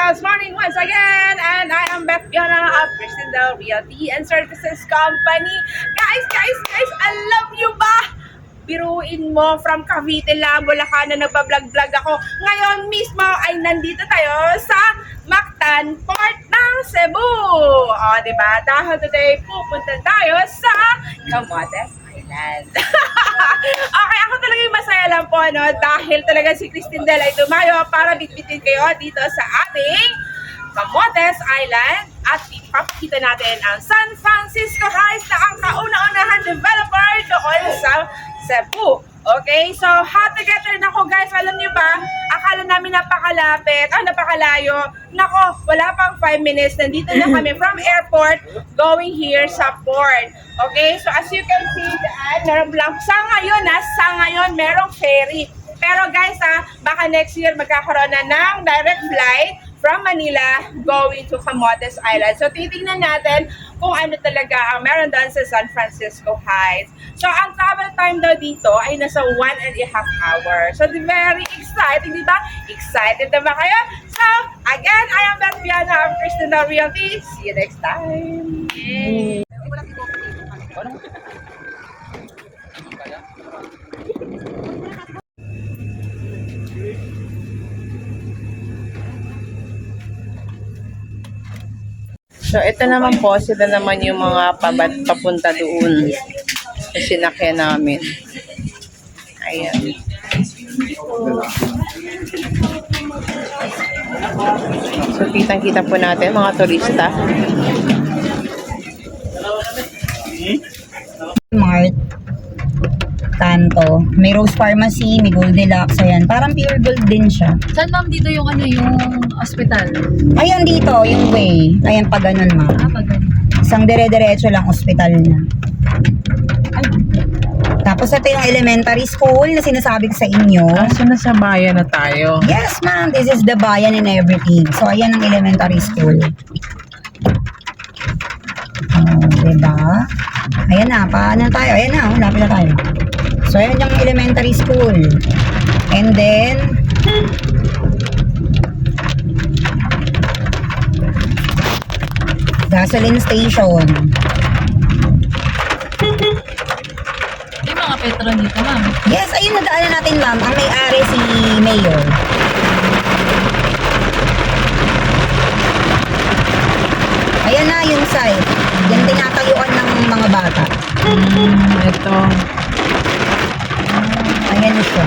Good morning once again, and I am Beth Fiona of Christendale Realty and Services Company. Guys, alam nyo ba? Biruin mo from Cavite lang, Bulacan na nagbablog-vlog ako. Ngayon mismo ay nandito tayo sa Mactan, Port ng Cebu. O, diba? Dahil today pupunta tayo sa Camotes Island. Okay, ako talaga yung masaya lang po, no? Dahil talaga si Christendale ay tumayo para bitbitin kayo dito sa ating Camotes Island at ipapakita natin ang San Francisco Heights na ang kauna-unahan developer doon sa Cebu. Okay, so hot together na ko guys. Alam niyo ba, akala namin napakalapit, napakalayo. Nako, wala pang 5 minutes. Nandito na kami from airport going here sa port. Okay, so as you can see, meron lang. Sa ngayon, merong ferry. Pero guys, baka next year magkakaroon na ng direct flight from Manila going to Camotes Island. So titingnan natin kung ano talaga ang meron doon sa San Francisco Heights. So ang travel time daw dito ay nasa 1.5 hours. So very exciting, di ba? Excited na ba kayo? So again, I am Beth Fiona of Christendale Realty. See you next time. Yay. So, ito naman po, sila naman yung mga papunta doon sa sinakyan namin. Ayan. So, kitang-kita po natin, mga turista. Mart, Kanto. May Rose Pharmacy, may Goldilocks, ayan. Parang pure gold din siya. Saan ma'am dito yung yung hospital? Ayan dito, yung way. Ayan pa ganun, ma'am. Pag Isang dire-diretso lang hospital niya. Tapos ito yung elementary school na sinasabi ko sa inyo. So, nasa bayan na tayo. Yes, ma'am. This is the bayan and everything. So, ayan ang elementary school. Oh, diba? Ayan na. Paano tayo? Ayan na. Lapit na tayo. So, ayan yung elementary school. And then, gasoline station. may mga petro dito ma'am. Yes, ayun na daanan natin, ma'am. Ang may-ari si Mayor. Ayan na yung site. Yan tinatayuan ng mga bata. Ito. Ayan na siya.